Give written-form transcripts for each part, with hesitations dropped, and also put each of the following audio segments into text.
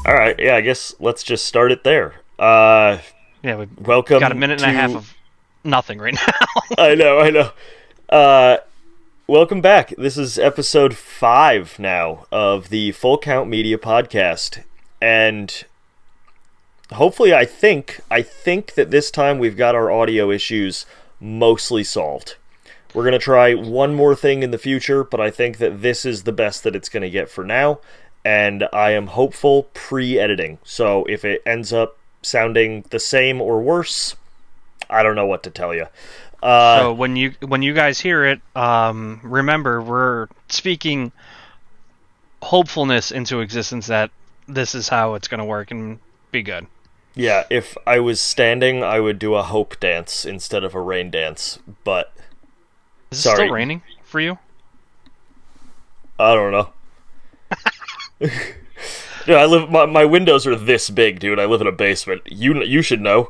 All right, yeah, I guess let's just start it there. Yeah, we've Welcome got a minute and a half of nothing right now. I know. Welcome back. This is episode 5 now of the Full Count Media podcast. And hopefully I think that this time we've got our audio issues mostly solved. We're going to try one more thing in the future, but I think that this is the best that it's going to get for now. And I am hopeful pre-editing. So if it ends up sounding the same or worse, I don't know what to tell you. So when you guys hear it, remember we're speaking hopefulness into existence that this is how it's going to work and be good. Yeah, if I was standing, I would do a hope dance instead of a rain dance. But is it still raining for you? I don't know. Dude, I live. My windows are this big, dude. I live in a basement. You should know.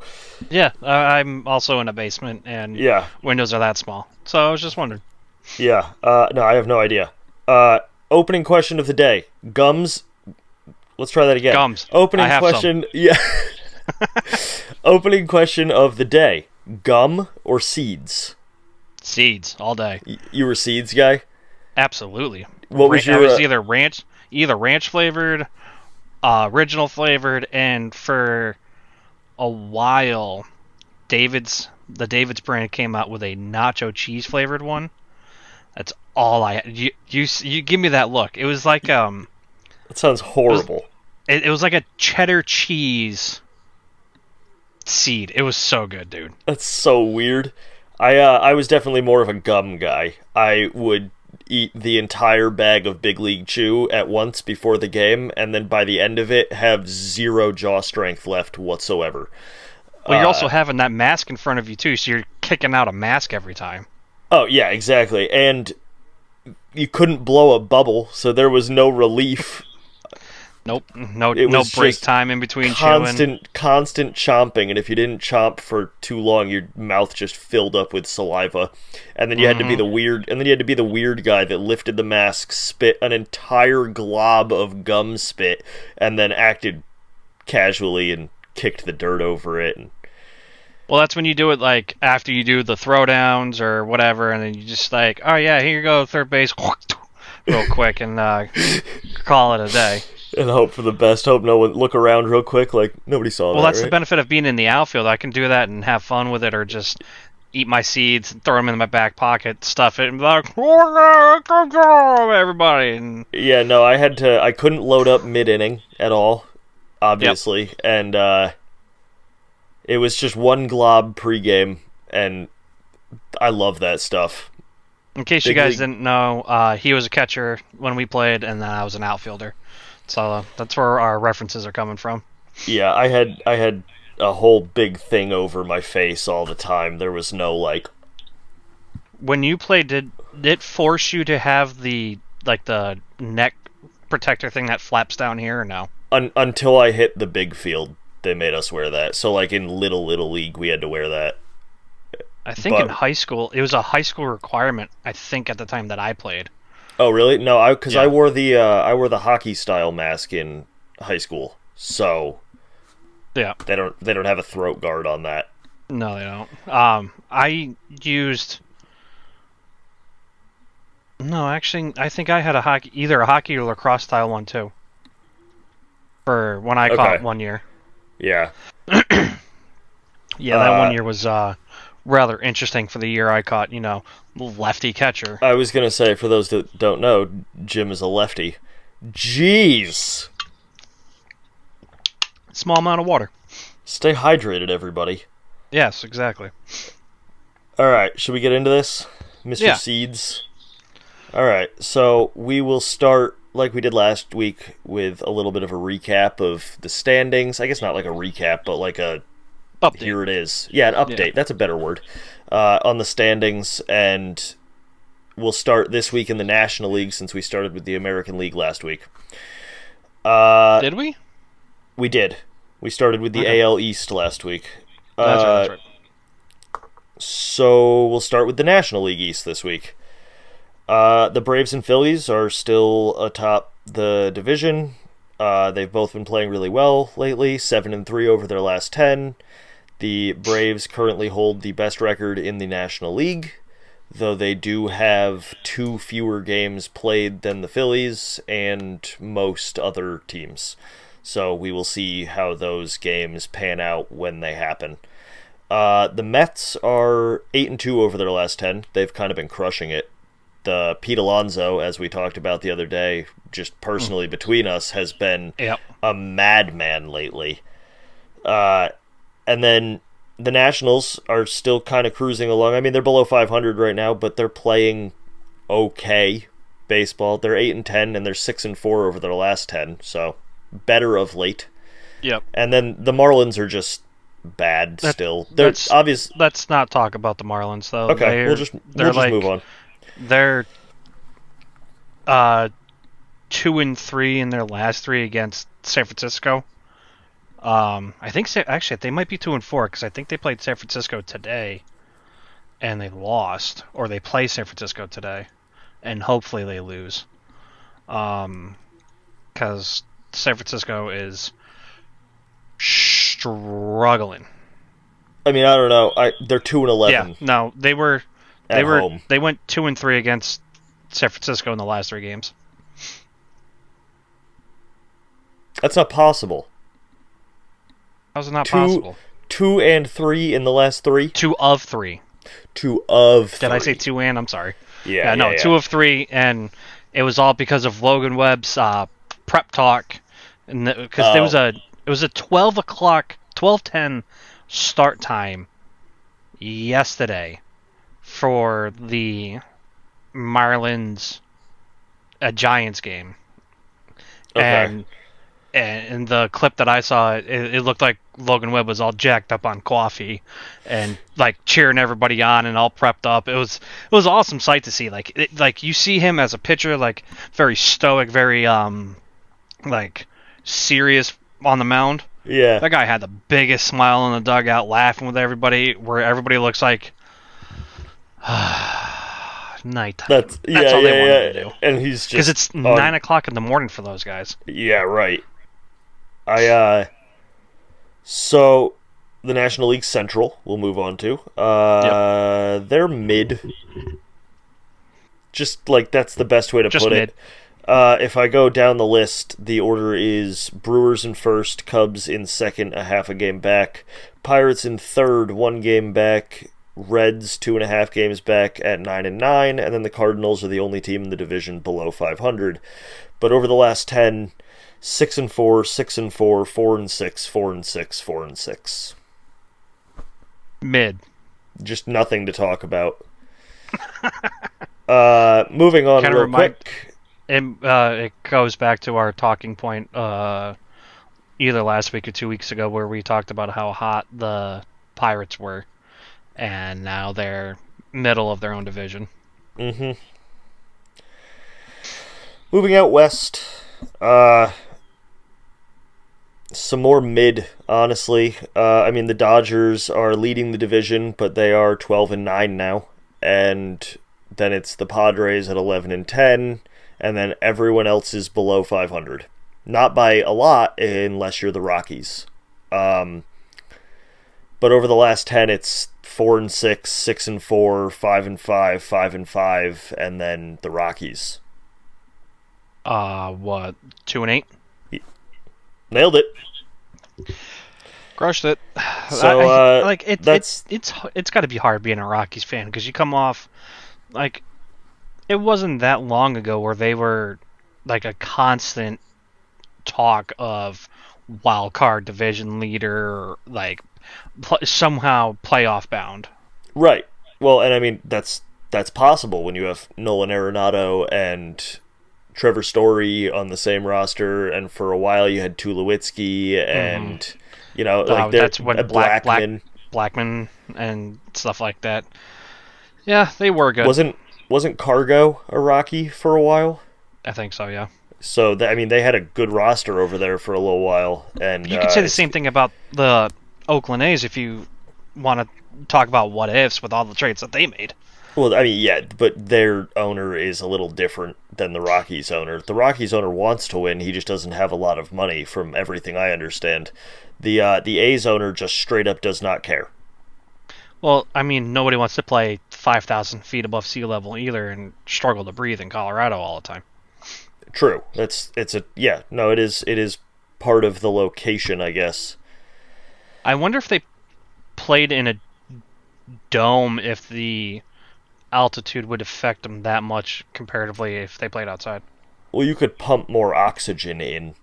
Yeah, I'm also in a basement, and windows are that small. So I was just wondering. Yeah. No, I have no idea. Opening question of the day: gums. Let's try that again. Gums. Opening question. Some. Yeah. Opening question of the day: gum or seeds? Seeds all day. You were seeds guy. Absolutely. What was your? I was either ranch flavored, original flavored, and for a while, the David's brand came out with a nacho cheese flavored one. That's all I had. You give me that look. It was like That sounds horrible. It was like a cheddar cheese seed. It was so good, dude. That's so weird. I was definitely more of a gum guy. I would eat the entire bag of Big League Chew at once before the game, and then by the end of it, have zero jaw strength left whatsoever. Well, you're also having that mask in front of you, too, so you're kicking out a mask every time. Oh, yeah, exactly. And you couldn't blow a bubble, so there was no relief. Nope. No break time in between chewing. Constant chomping, and if you didn't chomp for too long, your mouth just filled up with saliva. And then you had to be the weird guy that lifted the mask, spit an entire glob of gum spit, and then acted casually and kicked the dirt over it. Well, that's when you do it like after you do the throwdowns or whatever, and then you just like, oh yeah, here you go, third base, real quick, and call it a day. And hope for the best. Hope no one look around real quick like nobody saw that. Well, that's right? the benefit of being in the outfield. I can do that and have fun with it, or just eat my seeds and throw them in my back pocket, stuff it, and be like, everybody. And yeah, no, I couldn't load up mid-inning at all, obviously. Yep. And it was just one glob pregame, and I love that stuff. In case you guys didn't know, he was a catcher when we played, and then I was an outfielder. So that's where our references are coming from. Yeah, I had a whole big thing over my face all the time. There was no like. When you played, did it force you to have the neck protector thing that flaps down here, or no? Until I hit the big field, they made us wear that. So like in little league, we had to wear that. I think in high school, it was a high school requirement. I think at the time that I played. Oh really? No, I wore the hockey style mask in high school, so yeah, they don't have a throat guard on that. No, they don't. I used. No, actually, I think I had either a hockey or lacrosse style one too. For when I caught 1 year. Yeah. Yeah, that 1 year was rather interesting for the year I caught, lefty catcher. I was going to say, for those that don't know, Jim is a lefty. Jeez! Small amount of water. Stay hydrated, everybody. Yes, exactly. Alright, should we get into this? Mr. Seeds? Alright, so we will start, like we did last week, with a little bit of a recap of the standings. I guess not like a recap, but like a... update. Here it is. Yeah, an update. Yeah. That's a better word. On the standings, and we'll start this week in the National League since we started with the American League last week. Did we? We did. We started with the AL East last week. That's right. So we'll start with the National League East this week. The Braves and Phillies are still atop the division. They've both been playing really well lately, 7-3 over their last 10. The Braves currently hold the best record in the National League, though they do have 2 fewer games played than the Phillies and most other teams. So we will see how those games pan out when they happen. The Mets are 8-2 over their last 10. They've kind of been crushing it. Pete Alonso, as we talked about the other day, just personally between us, has been a madman lately. And then the Nationals are still kind of cruising along. I mean, they're below 500 right now, but they're playing okay baseball. They're 8-10, and they're 6-4 over their last 10, so better of late. Yep. And then the Marlins are just bad still. They're obvious. Let's not talk about the Marlins, though. Okay, we'll just move on. They're 2-3 in their last 3 against San Francisco. I think actually they might be 2-4 because I think they played San Francisco today, and they lost, or they play San Francisco today, and hopefully they lose, because San Francisco is struggling. I mean, I don't know. They're 2-11. Yeah, no, they went 2-3 against San Francisco in the last 3 games. That's not possible. How's it not possible? 2-3 in the last 3? 2 of 3. 2 of 3. Did I say 2 and? I'm sorry. Yeah, no, yeah. 2 of 3, and it was all because of Logan Webb's prep talk, and because it was a 12:10 start time yesterday for the Marlins Giants game. Okay. And the clip that I saw, it looked like Logan Webb was all jacked up on coffee and like cheering everybody on and all prepped up. It was an awesome sight to see. Like you see him as a pitcher, like very stoic, very like serious on the mound. Yeah. That guy had the biggest smile in the dugout, laughing with everybody, where everybody looks like nighttime. That's all they wanted to do. And he's just because it's 9 o'clock in the morning for those guys. Yeah, right. So the National League Central we'll move on to. They're mid. Just like that's the best way to put it. If I go down the list, the order is Brewers in first, Cubs in second, a half a game back, Pirates in third, 1 game back, Reds 2.5 games back at 9-9, and then the Cardinals are the only team in the division below 500. But over the last 10, 6-4, 6-4, 4-6, 4-6, 4-6. Mid. Just nothing to talk about. Moving on real quick. It goes back to our talking point either last week or 2 weeks ago where we talked about how hot the Pirates were, and now they're middle of their own division. Mm-hmm. Moving out west, some more mid, honestly. I mean, the Dodgers are leading the division, but they are 12-9 now, and then it's the Padres at 11-10. And then everyone else is below 500. Not by a lot, unless you're the Rockies. But over the last 10, it's 4-6, 6-4, 5-5, 5-5, and then the Rockies. What? 2-8? Nailed it. Crushed it. So it's got to be hard being a Rockies fan because you come off like. It wasn't that long ago where they were like a constant talk of wild card division leader, or like somehow playoff bound. Right. Well, and I mean that's possible when you have Nolan Arenado and Trevor Story on the same roster, and for a while you had Tulowitzki and that's when Blackman and stuff like that. Yeah, they were good. Wasn't Cargo a Rocky for a while? I think so, yeah. So, they had a good roster over there for a little while. And you could say the same thing about the Oakland A's if you want to talk about what-ifs with all the trades that they made. Well, I mean, yeah, but their owner is a little different than the Rockies owner. The Rockies owner wants to win; he just doesn't have a lot of money, from everything I understand. The A's owner just straight up does not care. Well, I mean, nobody wants to play 5,000 feet above sea level either and struggle to breathe in Colorado all the time. True. It's a yeah. No, it is part of the location, I guess. I wonder if they played in a dome, if the altitude would affect them that much comparatively if they played outside. Well, you could pump more oxygen in,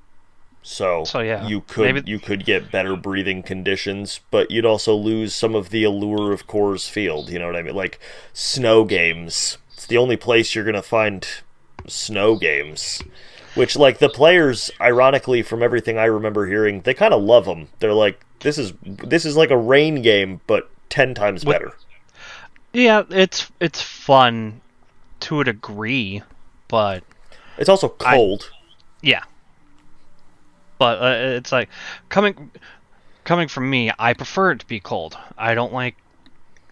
so So yeah, you could maybe. you could get better breathing conditions, but you'd also lose some of the allure of Coors Field. You know what I mean? Like snow games. It's the only place you're gonna find snow games. Which, like, the players, ironically, from everything I remember hearing, they kind of love them. They're like, this is like a rain game, but 10 times With, better. yeah, it's fun to a degree, but It's also I cold. yeah, but it's like coming coming from me, I prefer it to be cold. I don't like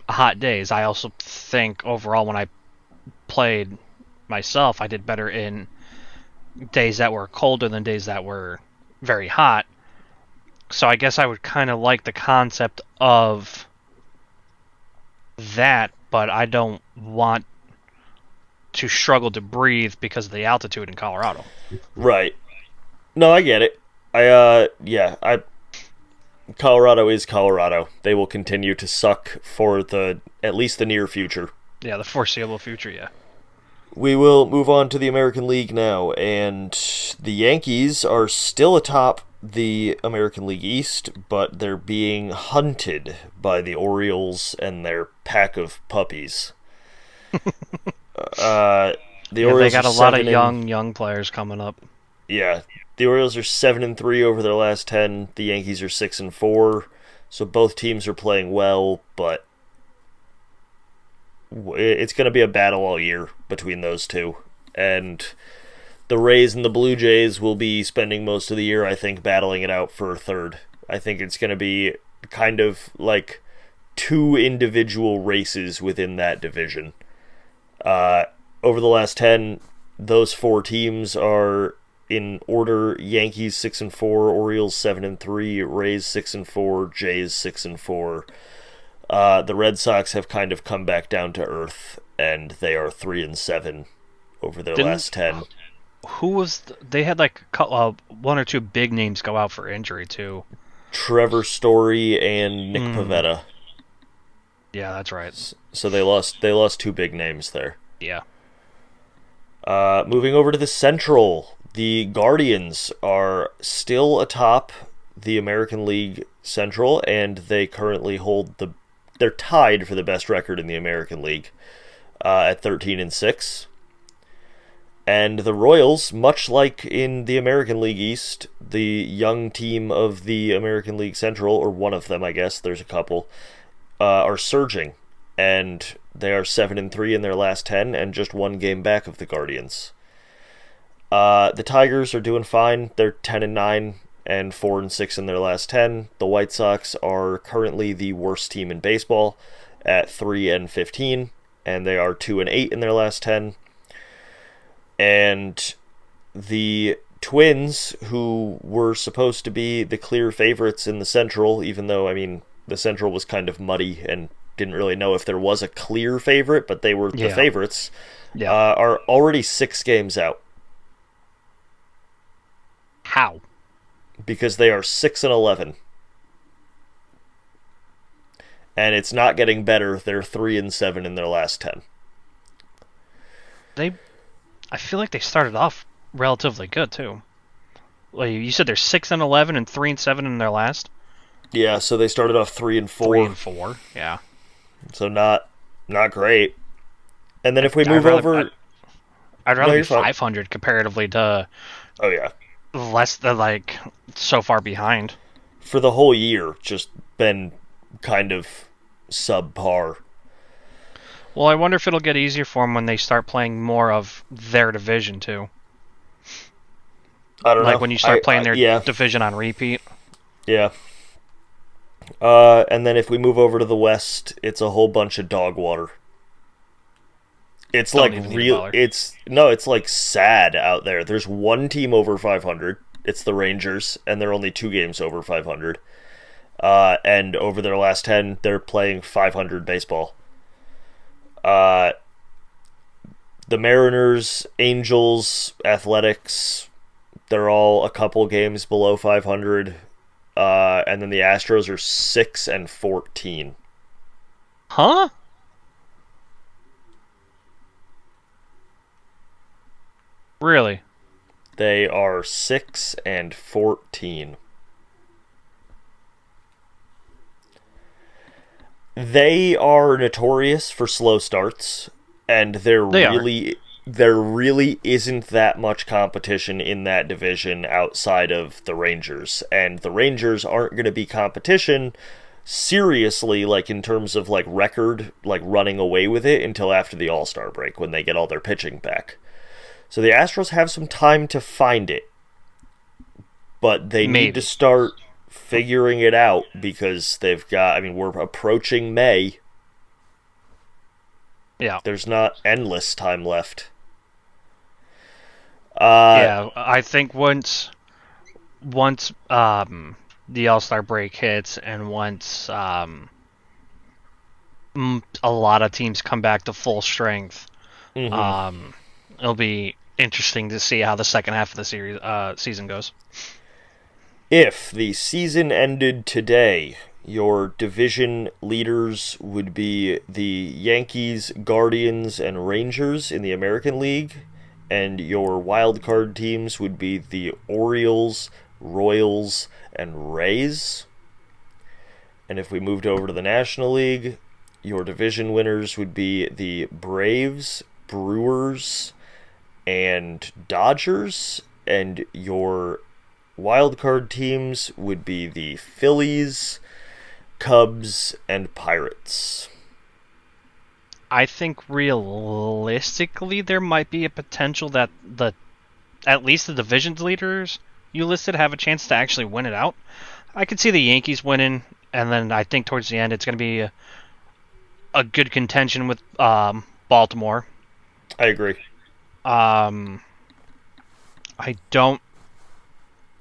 hot days. I also think overall when I played myself, I did better in days that were colder than days that were very hot. So I guess I would kind of like the concept of that, but I don't want to struggle to breathe because of the altitude in Colorado. Right. No, I get it. Yeah, Colorado is Colorado. They will continue to suck for at least the near future. Yeah, the foreseeable future, yeah. We will move on to the American League now, and the Yankees are still atop the American League East, but they're being hunted by the Orioles and their pack of puppies. Uh, the Yeah, they Orioles got are a lot of seven and young players coming up. yeah, the Orioles are 7-3 over their last 10. The Yankees are 6-4. So both teams are playing well, but it's going to be a battle all year between those two. And the Rays and the Blue Jays will be spending most of the year, I think, battling it out for third. I think it's going to be kind of like two individual races within that division. Over the last 10, those four teams are in order: Yankees 6-4, Orioles 7-3, Rays 6-4, Jays 6-4. The Red Sox have kind of come back down to earth, and they are 3-7 over their Didn't last 10. who was they had like one or two big names go out for injury too. Trevor Story and Nick Mm, Pivetta. yeah, that's right. So they lost two big names there. Yeah. Moving over to the Central, the Guardians are still atop the American League Central, and they currently they're tied for the best record in the American League at 13-6. And the Royals, much like in the American League East, the young team of the American League Central, or one of them, I guess, there's a couple, are surging, and they are 7-3 in their last 10, and just one game back of the Guardians. The Tigers are doing fine. They're 10-9 and 4-6 in their last 10. The White Sox are currently the worst team in baseball at 3-15, and they are 2-8 in their last 10. And the Twins, who were supposed to be the clear favorites in the Central, even though, I mean, the Central was kind of muddy and didn't really know if there was a clear favorite, but they were the Yeah. favorites, Yeah. are already 6 games out How? because they are 6-11. And it's not getting better. They're 3-7 in their last 10. They I feel like they started off relatively good too. Like you said, they're 6-11 and 3-7 in their last. Yeah, so they started off 3-4. 3-4. Yeah. So not great. And then if we I'd move rather- over, I'd No, rather be you're fine. 500 comparatively to oh yeah, less than like so far behind. for the whole year, just been kind of subpar. Well, I wonder if it'll get easier for them when they start playing more of their division too. I don't know. Like when you start playing their yeah, division on repeat. yeah. And then if we move over to the West, it's a whole bunch of dog water. It's Don't like even need to real. bother. It's like sad out there. There's one team over 500. It's the Rangers, and they're only 2 games over 500. And over their last 10, they're playing 500 baseball. Uh, the Mariners, Angels, Athletics, they're all a couple games below 500. And then the Astros are 6-14. Huh? Really? They are 6-14. They are notorious for slow starts, and They are. there really isn't that much competition in that division outside of the Rangers. And the Rangers aren't going to be competition seriously, like in terms of like record, like running away with it until after the All-Star break when they get all their pitching back. So the Astros have some time to find it, but they need to Maybe. start figuring it out because they've got, I mean, we're approaching May. Yeah. There's not endless time left. Yeah. I think once the All Star break hits and once a lot of teams come back to full strength, Mm-hmm. um, it'll be interesting to see how the second half of the season goes. If the season ended today, your division leaders would be the Yankees, Guardians, and Rangers in the American League, and your wild card teams would be the Orioles, Royals, and Rays. And if we moved over to the National League, your division winners would be the Braves, Brewers, and Dodgers, and your wild card teams would be the Phillies, Cubs, and Pirates. I think realistically there might be a potential that at least the divisions leaders you listed have a chance to actually win it out. I could see the Yankees winning, and then I think towards the end it's going to be a good contention with Baltimore. I agree. I don't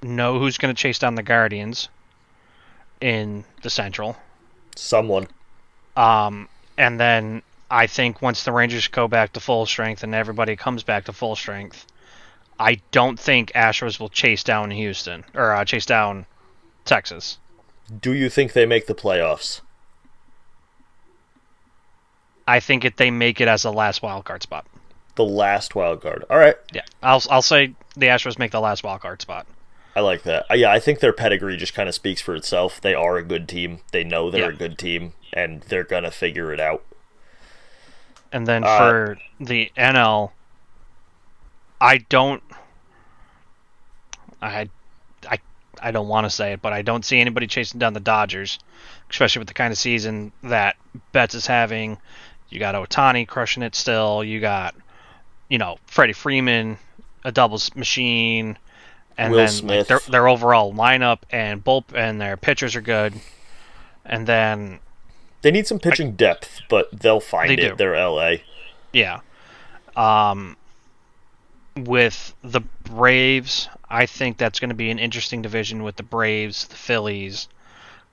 know who's going to chase down the Guardians in the Central. Someone. And then I think once the Rangers go back to full strength and everybody comes back to full strength, I don't think Astros will chase down Houston or chase down Texas. Do you think they make the playoffs? I think they make it as the last wild card spot. The last wild card. All right. Yeah, I'll say the Astros make the last wild card spot. I like that. Yeah, I think their pedigree just kind of speaks for itself. They are a good team. They know they're a good team, and they're going to figure it out. And then for the NL, I don't want to say it, but I don't see anybody chasing down the Dodgers, especially with the kind of season that Betts is having. You got Ohtani crushing it still. You got, Freddie Freeman, a doubles machine, and Will then Smith. like, their overall lineup and and their pitchers are good. And then They need some pitching depth, but they'll find They it. do. They're LA. yeah, with the Braves, I think that's going to be an interesting division with the Braves, the Phillies,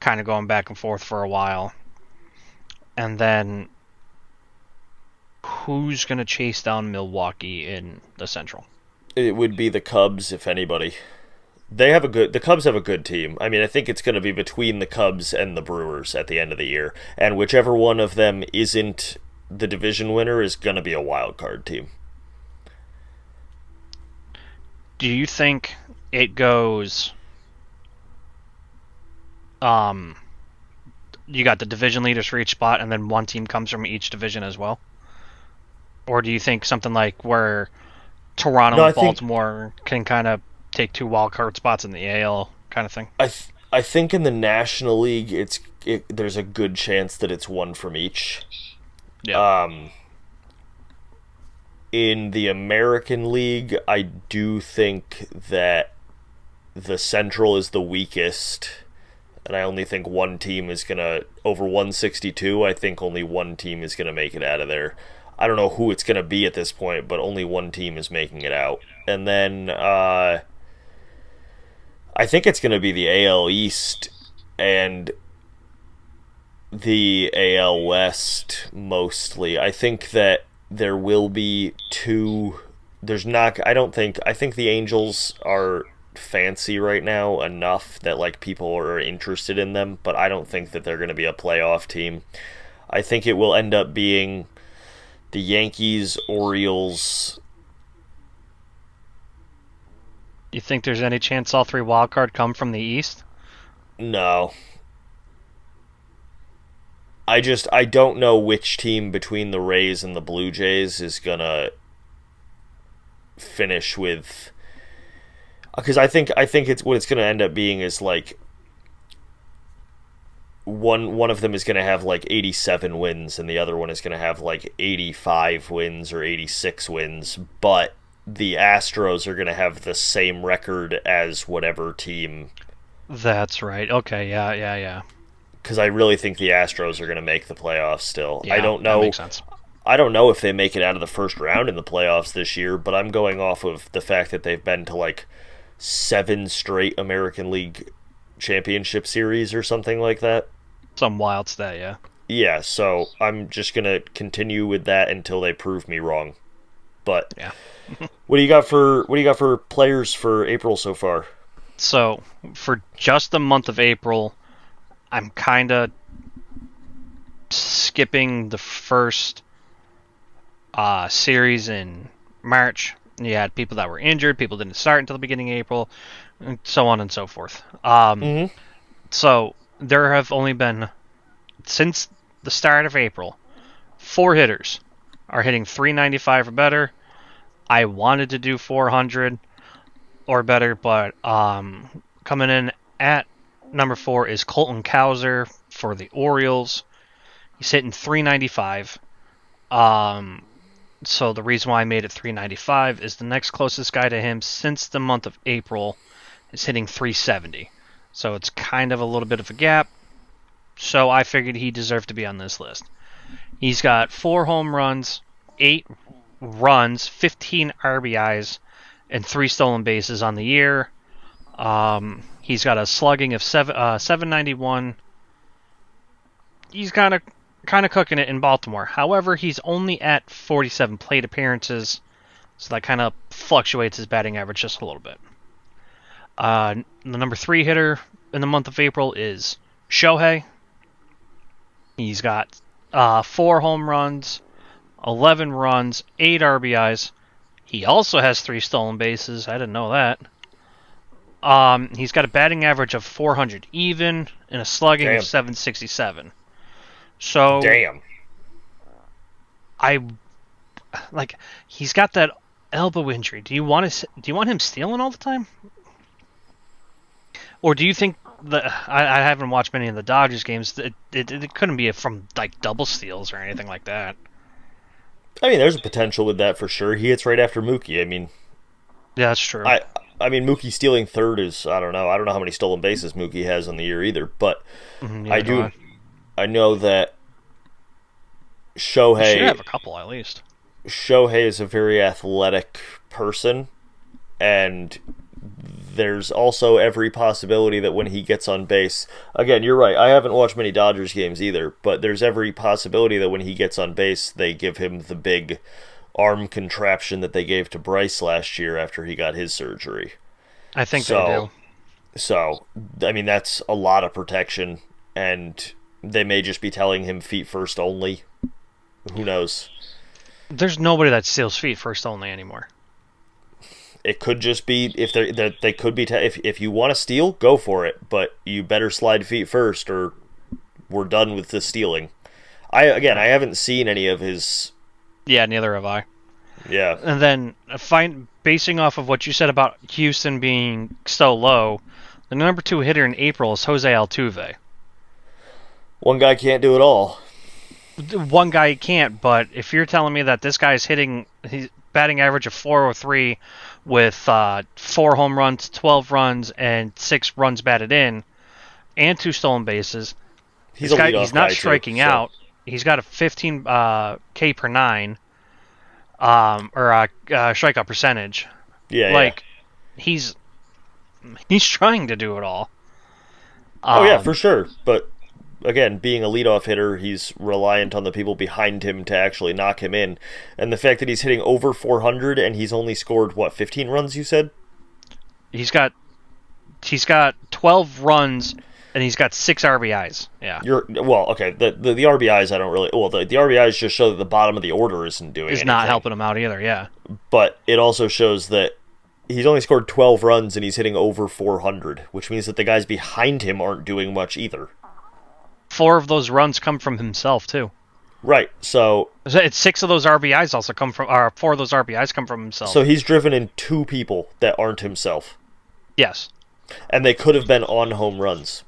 kind of going back and forth for a while. And then who's going to chase down Milwaukee in the Central? It would be the Cubs, if anybody. The Cubs have a good team. I mean, I think it's going to be between the Cubs and the Brewers at the end of the year. And whichever one of them isn't the division winner is going to be a wild card team. Do you think it goes you got the division leaders for each spot and then one team comes from each division as well? Or do you think something like where Toronto and Baltimore can kind of take 2 wild card spots in the AL kind of thing? I think in the National League there's a good chance that it's one from each. Yeah. In the American League, I do think that the Central is the weakest, and I only think one team is going to, over 162, I think only one team is going to make it out of there. I don't know who it's going to be at this point, but only one team is making it out. And then I think it's going to be the AL East and the AL West mostly. I think that there will be two. There's not. I don't think. I think the Angels are fancy right now enough that like people are interested in them, but I don't think that they're going to be a playoff team. I think it will end up being the Yankees, Orioles. You think there's any chance all three wildcard come from the East? No. I don't know which team between the Rays and the Blue Jays is gonna finish with, because I think it's what it's gonna end up being is like one of them is gonna have like 87 wins and the other one is gonna have like 85 wins or 86 wins, but the Astros are gonna have the same record as whatever team. That's right. Okay, yeah. Because I really think the Astros are going to make the playoffs still. Yeah, I don't know. That makes sense. I don't know if they make it out of the first round in the playoffs this year, but I'm going off of the fact that they've been to like 7 straight American League Championship Series or something like that. Some wild stat, yeah. Yeah, so I'm just going to continue with that until they prove me wrong. But yeah. What do you got for players for April so far? So, for just the month of April, I'm kind of skipping the first series in March. You had people that were injured, people didn't start until the beginning of April, and so on and so forth. So there have only been, since the start of April, 4 hitters are hitting 395 or better. I wanted to do 400 or better, but coming in at number 4 is Colton Cowser for the Orioles. He's hitting 395. So the reason why I made it 395 is the next closest guy to him since the month of April is hitting 370. So it's kind of a little bit of a gap. So I figured he deserved to be on this list. He's got 4 home runs, 8 runs, 15 RBIs, and 3 stolen bases on the year. He's got a slugging of 791. He's kind of cooking it in Baltimore. However, he's only at 47 plate appearances, so that kind of fluctuates his batting average just a little bit. The number 3 hitter in the month of April is Shohei. He's got 4 home runs, 11 runs, 8 RBIs. He also has 3 stolen bases. I didn't know that. He's got a batting average of 400 even and a slugging of 767. So damn. He's got that elbow injury. Do you want him stealing all the time? Or do you think that I haven't watched many of the Dodgers games? It couldn't be from like double steals or anything like that. I mean, there's a potential with that for sure. He hits right after Mookie. I mean, yeah, that's true. I mean, Mookie stealing third is, I don't know how many stolen bases Mookie has on the year either, but I know that Shohei should have a couple at least. Shohei is a very athletic person, and there's also every possibility that when he gets on base, again, you're right, I haven't watched many Dodgers games either, but there's every possibility that when he gets on base, they give him the big arm contraption that they gave to Bryce last year after he got his surgery. I think they do. So, I mean, that's a lot of protection, and they may just be telling him feet first only. Who knows? There's nobody that steals feet first only anymore. It could just be if they could be if you want to steal, go for it, but you better slide feet first, or we're done with the stealing. I haven't seen any of his. Yeah, neither have I. Yeah. And then, basing off of what you said about Houston being so low, the number 2 hitter in April is Jose Altuve. One guy can't do it all. One guy can't, but if you're telling me that this guy's hitting his batting average of 403 with 4 home runs, 12 runs, and 6 runs batted in, and 2 stolen bases, he's not striking out. He's got a 15 K per 9, strikeout percentage. Yeah, yeah. Like he's trying to do it all. Oh yeah, for sure. But again, being a leadoff hitter, he's reliant on the people behind him to actually knock him in. And the fact that he's hitting over 400 and he's only scored what, 15 runs? You said he's got 12 runs and he's got 6 RBIs. Yeah, okay. The RBIs I don't really. Well, the RBIs just show that the bottom of the order isn't doing. Is anything. not helping him out either. Yeah, but it also shows that he's only scored 12 runs and he's hitting over 400, which means that the guys behind him aren't doing much either. 4 of those runs come from himself too. Right, so it's 6 of those RBIs also come from, or 4 of those RBIs come from himself. So he's driven in 2 people that aren't himself. Yes. And they could have been on home runs.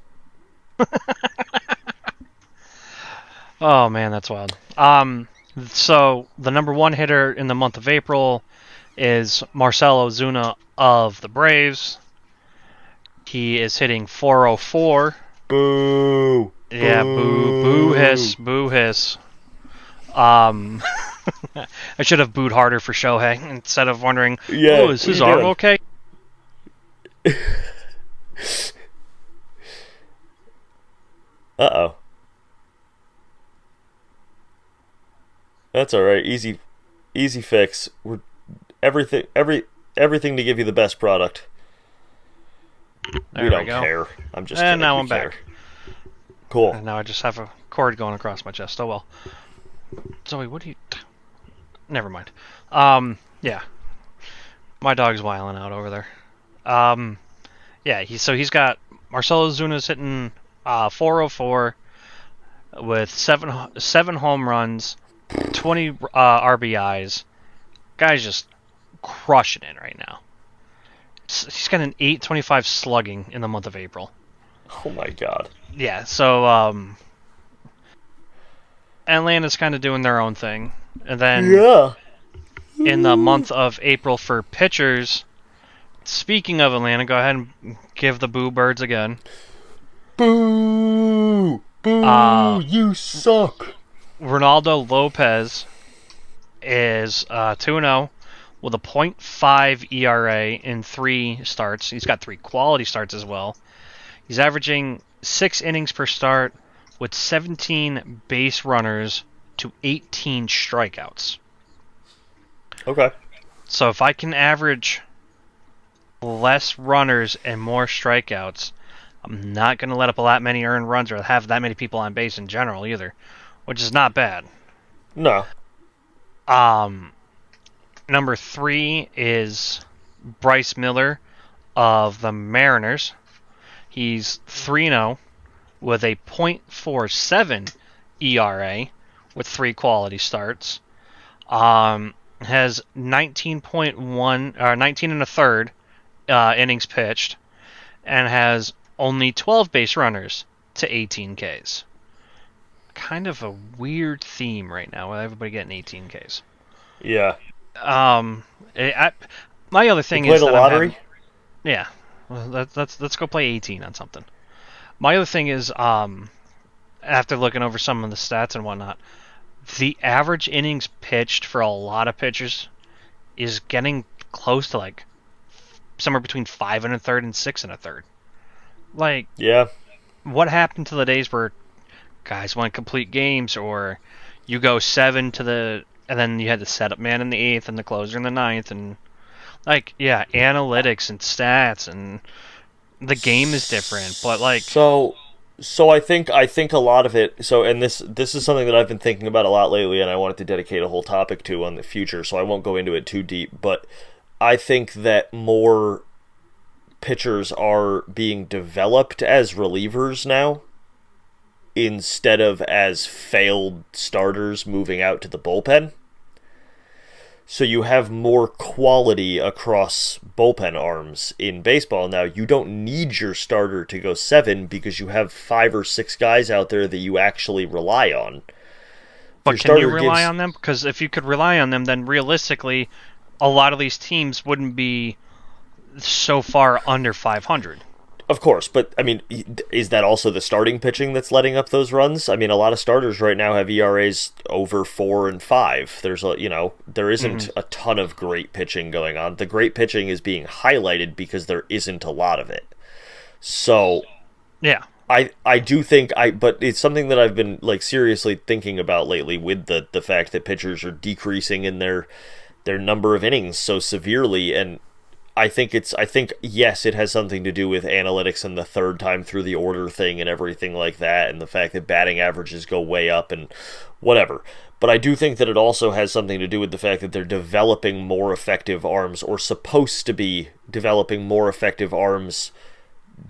Oh man, that's wild. So the number 1 hitter in the month of April is Marcell Ozuna of the Braves. He is hitting 404. Boo! Yeah, boo hiss, boo hiss. I should have booed harder for Shohei instead of wondering, oh, is his arm okay? Uh-oh. That's alright. Easy fix. We're everything to give you the best product. We don't care. I'm just kidding. And now I'm back. Cool. And now I just have a cord going across my chest. Oh well. Zoe, what do you... Never mind. Yeah. My dog's wiling out over there. Yeah, he's got... Marcell Ozuna's hitting 404 with 7 home runs, 20 RBIs. Guy's just crushing it right now. He's got an 825 slugging in the month of April. Oh my god. Yeah, so Atlanta's kind of doing their own thing. And then in the month of April for pitchers, speaking of Atlanta, go ahead and give the boo birds again. Boo! Boo! You suck! Ronaldo Lopez is 2-0 with a .5 ERA in 3 starts. He's got 3 quality starts as well. He's averaging 6 innings per start with 17 base runners to 18 strikeouts. Okay. So if I can average less runners and more strikeouts, I'm not going to let up a lot many earned runs or have that many people on base in general either, which is not bad. No. Number 3 is Bryce Miller of the Mariners. He's 3-0 with a .47 ERA with 3 quality starts. Has 19.1 or 19 and a third innings pitched, and has only 12 base runners to 18 Ks. Kind of a weird theme right now with everybody getting 18 Ks. Yeah. My other thing you is play the lottery. Yeah. Well, let's go play 18 on something. My other thing is, after looking over some of the stats and whatnot, the average innings pitched for a lot of pitchers is getting close to like somewhere between 5 1/3 and 6 1/3. Like, yeah. What happened to the days where guys won complete games, or you go 7 to the, and then you had the setup man in the 8th and the closer in the 9th, and like, yeah, analytics and stats and the game is different, but like, so I think a lot of it. So, and this is something that I've been thinking about a lot lately, and I wanted to dedicate a whole topic to on the future. So I won't go into it too deep, but I think that more pitchers are being developed as relievers now, instead of as failed starters moving out to the bullpen. So you have more quality across bullpen arms in baseball now. You don't need your starter to go 7 because you have 5 or 6 guys out there that you actually rely on. But can you rely on them? Because if you could rely on them, then realistically, a lot of these teams wouldn't be so far under 500. Of course, but I mean, is that also the starting pitching that's letting up those runs? I mean, a lot of starters right now have ERAs over 4 and 5. There's there isn't a ton of great pitching going on. The great pitching is being highlighted because there isn't a lot of it. So, yeah, I do think but it's something that I've been like seriously thinking about lately with the fact that pitchers are decreasing in their number of innings so severely, and I think yes, it has something to do with analytics and the third time through the order thing and everything like that, and the fact that batting averages go way up and whatever. But I do think that it also has something to do with the fact that they're developing more effective arms, or supposed to be developing more effective arms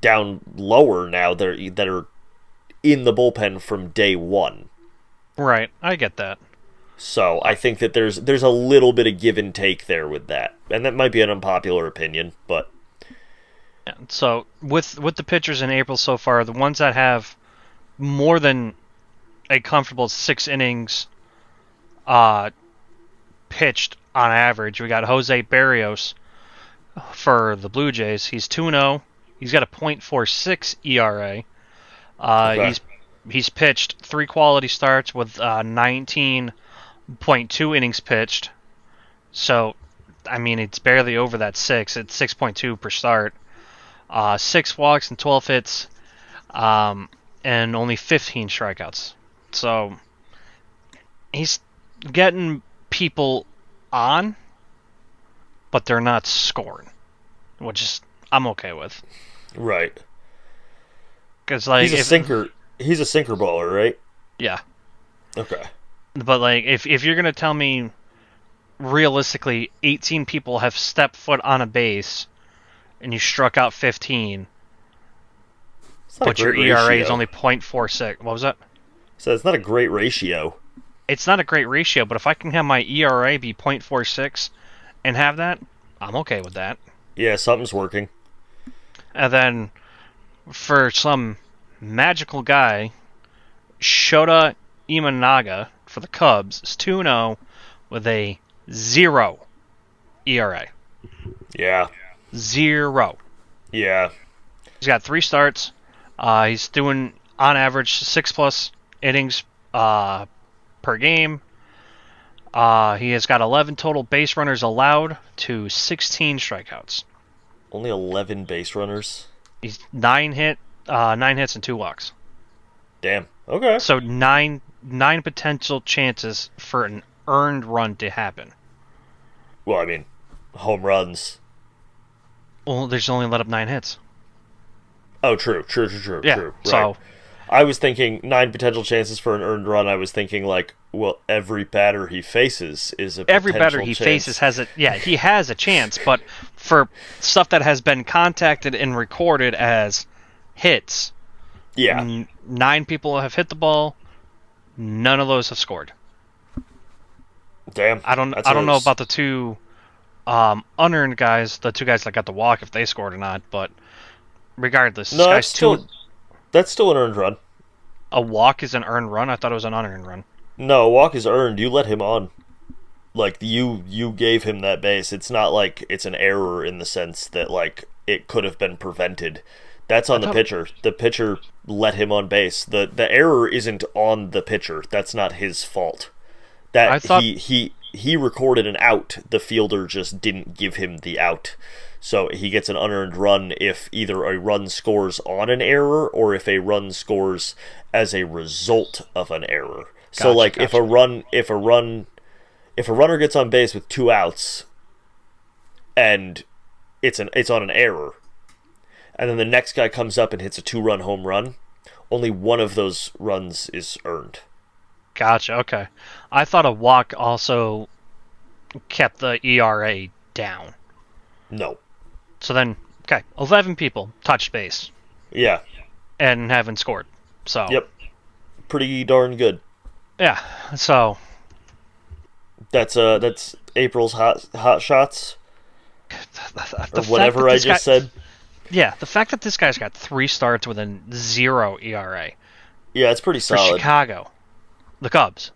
down lower now that are in the bullpen from day one. Right, I get that. So I think that there's a little bit of give and take there with that, and that might be an unpopular opinion, but yeah, so with the pitchers in April so far, the ones that have more than a comfortable 6 innings pitched on average, we got Jose Barrios for the Blue Jays. He's 2-0. He's got a .46 ERA. Okay. He's pitched 3 quality starts with 19.2 innings pitched. So, I mean, it's barely over that 6. It's 6.2 per start. 6 walks and 12 hits, and only 15 strikeouts. So, he's getting people on, but they're not scoring, which is I'm okay with. Right. Because like he's a sinker baller, right? Yeah. Okay. But like if you're gonna tell me realistically 18 people have stepped foot on a base and you struck out 15, but your ERA is only .46. What was that? So it's not a great ratio. It's not a great ratio, but if I can have my ERA be .46 and have that, I'm okay with that. Yeah, something's working. And then for some magical guy, Shota Imanaga for the Cubs is 2-0 with a 0 ERA. Yeah. 0. Yeah. He's got 3 starts. He's doing, on average, 6+ innings per game. He has got 11 total base runners allowed to 16 strikeouts. Only 11 base runners? He's 9 hits and 2 walks. Damn. Okay. So 9 potential chances for an earned run to happen. Well, I mean, home runs. Well, there's only let up 9 hits. Oh, true. Yeah, True. Right. So I was thinking 9 potential chances for an earned run. I was thinking like, well, every batter he faces is a every batter he chance. faces has he has a chance, but for stuff that has been contacted and recorded as hits, yeah, 9 people have hit the ball. None of those have scored. Damn. I don't know about the 2 unearned guys, the 2 guys that got the walk, if they scored or not, but regardless, No, that's still an earned run. A walk is an earned run? I thought it was an unearned run. No, a walk is earned. You let him on. Like, you gave him that base. It's not like it's an error in the sense that, like, it could have been prevented. That's on the pitcher. The pitcher let him on base. The error isn't on the pitcher. That's not his fault. He recorded an out. The fielder just didn't give him the out. So he gets an unearned run if either a run scores on an error or if a run scores as a result of an error. So like if a runner gets on base with 2 outs and it's on an error, and then the next guy comes up and hits a 2-run home run, only one of those runs is earned. Gotcha, okay. I thought a walk also kept the ERA down. No. So then, okay, 11 people touched base. Yeah. And haven't scored. So. Yep. Pretty darn good. Yeah. So. That's April's hot shots. Or whatever I just said. Yeah, the fact that this guy's got 3 starts with a 0 ERA. Yeah, it's pretty solid. For Chicago. The Cubs.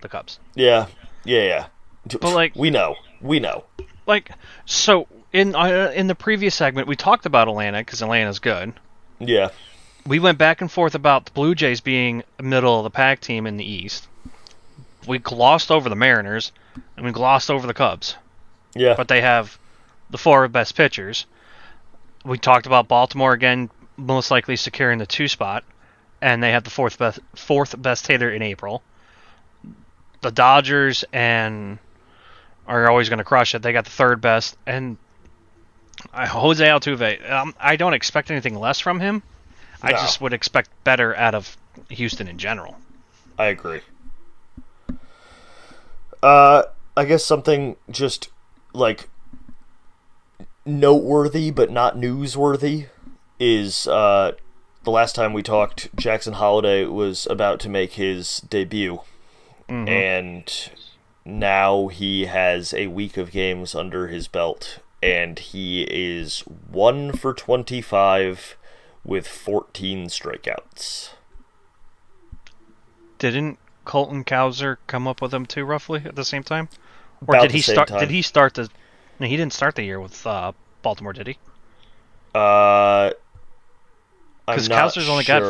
Yeah. But like, we know. Like, so in the previous segment we talked about Atlanta because Atlanta's good, Yeah. We went back and forth about the Blue Jays being a middle of the pack team in the East. We glossed over the Mariners, and we glossed over the Cubs. Yeah. But they have the 4 best pitchers. We talked about Baltimore again, most likely securing the 2 spot, and they have the fourth best hitter in April. The Dodgers are always going to crush it. They got the 3rd best, and Jose Altuve. I don't expect anything less from him. I just would expect better out of Houston in general. I agree. I guess something just, like, noteworthy but not newsworthy is the last time we talked, Jackson Holliday was about to make his debut. Mm-hmm. And now he has a week of games under his belt, and he is 1 for 25 with 14 strikeouts. Didn't Colton Cowser come up with him too, roughly at the same time? Or About did he start? Did he start the? No, he didn't start the year with Baltimore, did he? Because Cowser's only got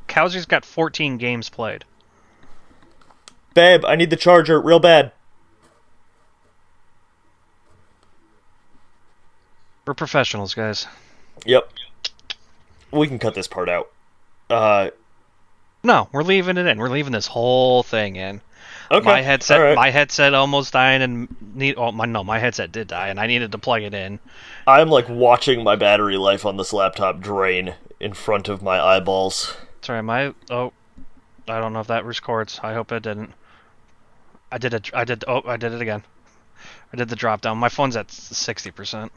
Cowser's got 14 games played. Babe, I need the charger real bad. We're professionals, guys. Yep. We can cut this part out. No, we're leaving it in. We're leaving this whole thing in. Okay. My headset almost died and my headset did die and I needed to plug it in. I'm like watching my battery life on this laptop drain in front of my eyeballs. Sorry, I don't know if that records. I hope it didn't. I did it again. I did the drop down. My phone's at 60%.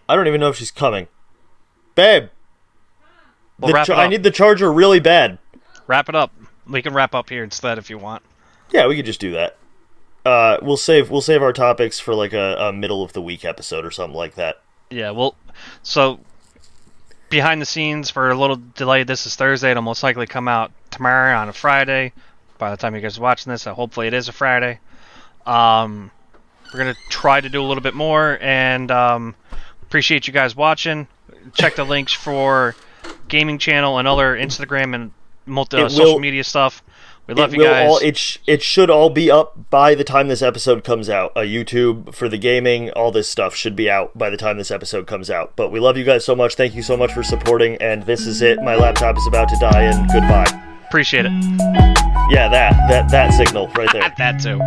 I don't even know if she's coming. Babe. I need the charger really bad. Wrap it up. We can wrap up here instead if you want. Yeah, we could just do that. We'll save our topics for like a middle of the week episode or something like that. Yeah, so behind the scenes for a little delay, this is Thursday. It'll most likely come out tomorrow on a Friday. By the time you guys are watching this, hopefully it is a Friday. We're going to try to do a little bit more, and appreciate you guys watching. Check the links for gaming channel and other Instagram and social media stuff. We love you guys. It should all be up by the time this episode comes out. YouTube for the gaming, all this stuff should be out by the time this episode comes out. But we love you guys so much. Thank you so much for supporting. And this is it. My laptop is about to die, and goodbye. Appreciate it. Yeah, that signal right there. That too.